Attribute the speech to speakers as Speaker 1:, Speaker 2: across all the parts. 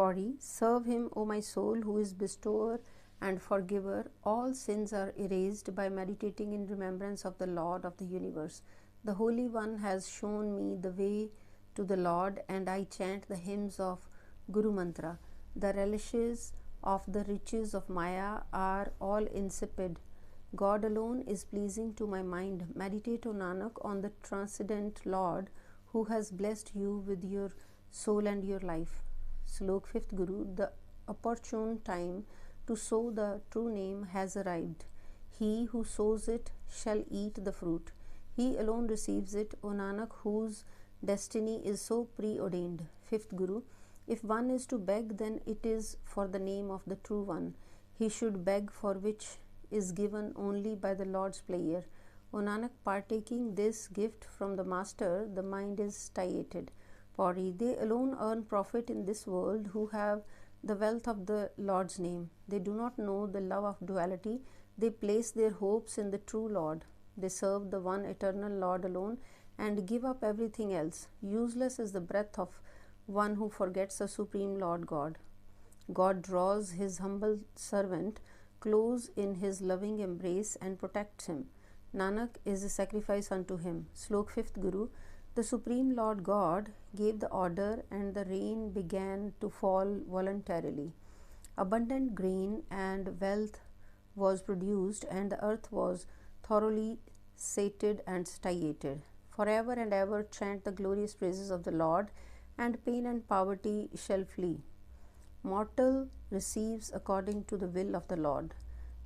Speaker 1: Pauri, serve him, O my soul, who is bestower and forgiver. All sins are erased by meditating in remembrance of the Lord of the universe. The Holy One has shown me the way to the Lord, and I chant the hymns of Guru Mantra. The relishes of the riches of Maya are all insipid. God alone is pleasing to my mind. Meditate, O Nanak, on the transcendent Lord who has blessed you with your soul and your life. Slok 5th Guru. The opportune time to sow the true name has arrived. He who sows it shall eat the fruit. He alone receives it, O Nanak, whose destiny is so preordained. 5th Guru. If one is to beg, then it is for the name of the True One. He should beg for which is given only by the Lord's pleasure. O Nanak, partaking this gift from the Master, the mind is satiated. Pauri, they alone earn profit in this world who have the wealth of the Lord's name. They do not know the love of duality. They place their hopes in the true Lord. They serve the one eternal Lord alone and give up everything else. Useless is the breath of one who forgets the Supreme Lord God. God draws his humble servant close in his loving embrace and protects him. Nanak is a sacrifice unto him. Slok 5th Guru. The Supreme Lord God gave the order, and the rain began to fall voluntarily. Abundant grain and wealth was produced, and the earth was thoroughly sated and satiated. Forever and ever chant the glorious praises of the Lord, and pain and poverty shall flee. Mortal receives according to the will of the Lord.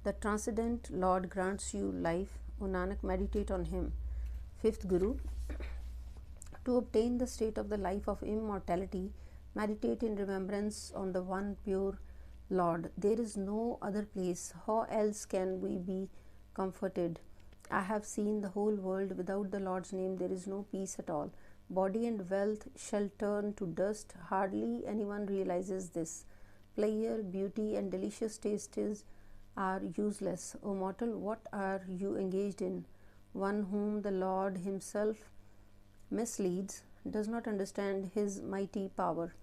Speaker 1: The transcendent Lord grants you life. O Nanak, meditate on him. 5th Guru. To obtain the state of the life of immortality, meditate in remembrance on the one pure Lord. There is no other place. How else can we be comforted? I have seen the whole world. Without the Lord's name, there is no peace at all. Body and wealth shall turn to dust. Hardly anyone realizes this. Pleasure, beauty, and delicious tastes are useless. O mortal, what are you engaged in? One whom the Lord himself misleads does not understand his mighty power.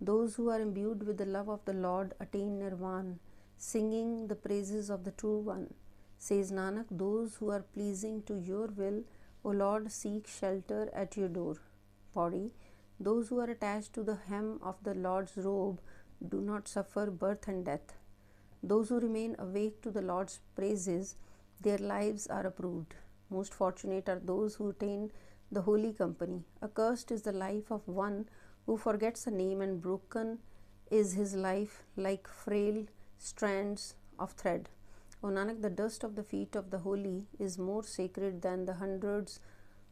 Speaker 1: Those who are imbued with the love of the Lord attain nirvana, singing the praises of the True One. Says Nanak, those who are pleasing to your will, O Lord, seek shelter at your door. Pauri, those who are attached to the hem of the Lord's robe do not suffer birth and death. Those who remain awake to the Lord's praises, their lives are approved. Most fortunate are those who attain the holy company. Accursed is the life of one who forgets the name, and broken is his life like frail strands of thread. O Nanak, the dust of the feet of the holy is more sacred than the hundreds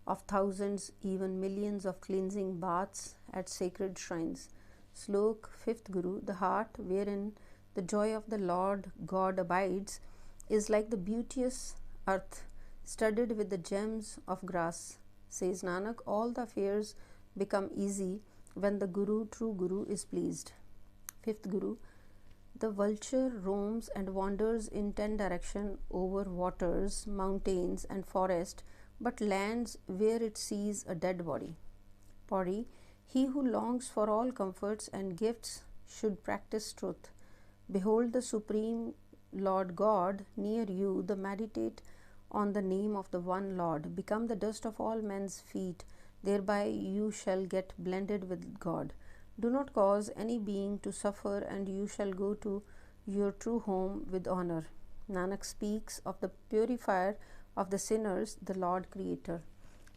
Speaker 1: of thousands, even millions of cleansing baths at sacred shrines. Slok 5th Guru. The heart wherein the joy of the Lord God abides is like the beauteous earth studded with the gems of grass. Says Nanak, all the affairs become easy when the Guru, true Guru, is pleased. 5th Guru. The vulture roams and wanders in 10 directions over waters, mountains, and forest, but lands where it sees a dead body. Pauri, he who longs for all comforts and gifts should practice truth. Behold the Supreme Lord God near you, the meditate on the name of the one Lord. Become the dust of all men's feet, thereby you shall get blended with God. Do not cause any being to suffer, and you shall go to your true home with honor. Nanak speaks of the purifier of the sinners, the Lord Creator.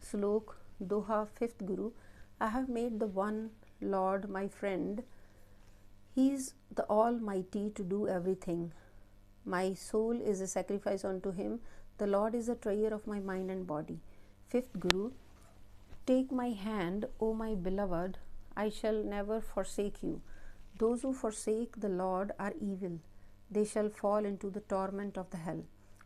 Speaker 1: Slok Doha 5th Guru. I have made the one Lord my friend. He is the Almighty to do everything. My soul is a sacrifice unto him. The Lord is the treasure of my mind and body. 5th Guru. Take my hand, O my beloved. I shall never forsake you. Those who forsake the Lord are evil. They shall fall into the torment of the hell.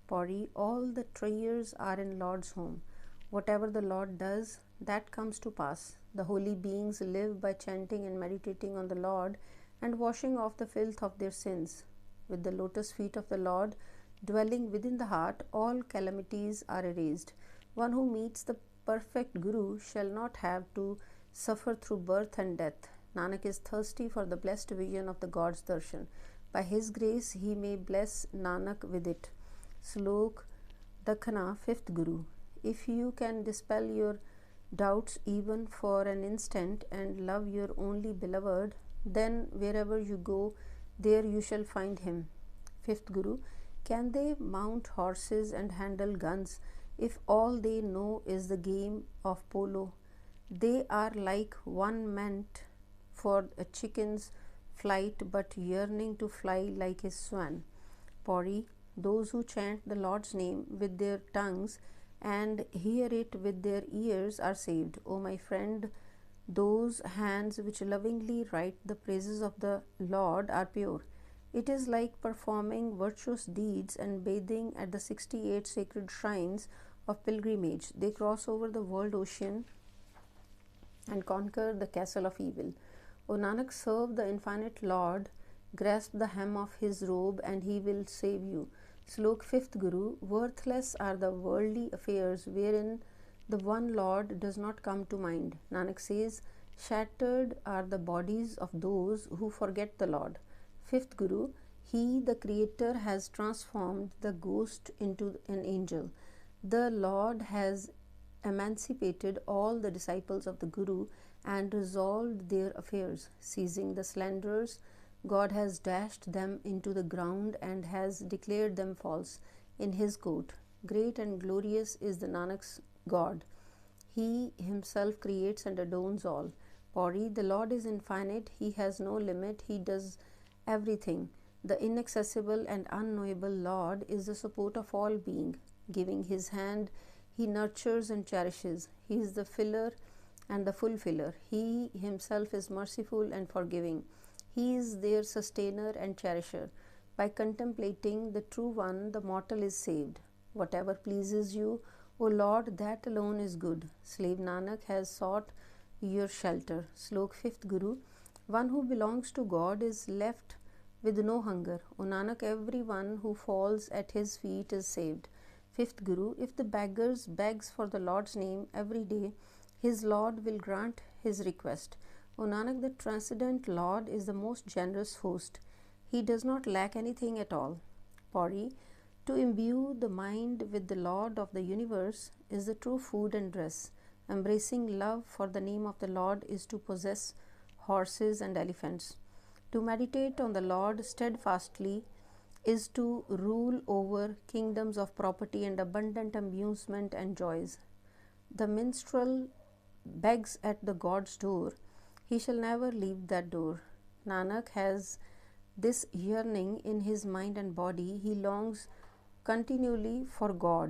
Speaker 1: Pauri, all the treasures are in Lord's home. Whatever the Lord does, that comes to pass. The holy beings live by chanting and meditating on the Lord and washing off the filth of their sins. With the lotus feet of the Lord dwelling within the heart, all calamities are erased. One who meets the perfect Guru shall not have to suffer through birth and death. Nanak is thirsty for the blessed vision of the God's darshan. By his grace he may bless Nanak with it. Slok Dakhana, 5th Guru. If you can dispel your doubts even for an instant and love your only beloved, then wherever you go, there you shall find him. 5th Guru. Can they mount horses and handle guns if all they know is the game of polo? They are like one meant for a chicken's flight but yearning to fly like a swan. Pauri. Those who chant the Lord's name with their tongues and hear it with their ears are saved. O my friend, those hands which lovingly write the praises of the Lord are pure. It is like performing virtuous deeds and bathing at the 68 sacred shrines of pilgrimage. They cross over the world ocean and conquer the castle of evil. O Nanak, serve the infinite Lord, grasp the hem of his robe and he will save you. Slok 5th Guru. Worthless are the worldly affairs wherein the one Lord does not come to mind. Nanak says, shattered are the bodies of those who forget the Lord. 5th Guru. He, the Creator, has transformed the ghost into an angel. The Lord has emancipated all the disciples of the Guru and resolved their affairs. Seizing the slanderers, God has dashed them into the ground and has declared them false in his court. Great and glorious is the Nanak's God. He himself creates and adorns all. Pauri. The Lord is infinite, he has no limit, he does everything. The inaccessible and unknowable Lord is the support of all being. Giving his hand, he nurtures and cherishes. He is the filler and the fulfiller. He himself is merciful and forgiving. He is their sustainer and cherisher. By contemplating the true one, the mortal is saved. Whatever pleases you, O Lord, that alone is good. Slave Nanak has sought your shelter. Slok 5th Guru. One who belongs to God is left with no hunger. O Nanak, everyone who falls at his feet is saved. 5th Guru. If the beggar begs for the Lord's name every day, his Lord will grant his request. O Nanak, the transcendent Lord is the most generous host. He does not lack anything at all. Pauri. To imbue the mind with the Lord of the universe is the true food and dress. Embracing love for the name of the Lord is to possess horses and elephants. To meditate on the Lord steadfastly is to rule over kingdoms of property and abundant amusement and joys. The minstrel begs at the God's door. He shall never leave that door. Nanak has this yearning in his mind and body. He longs continually for God.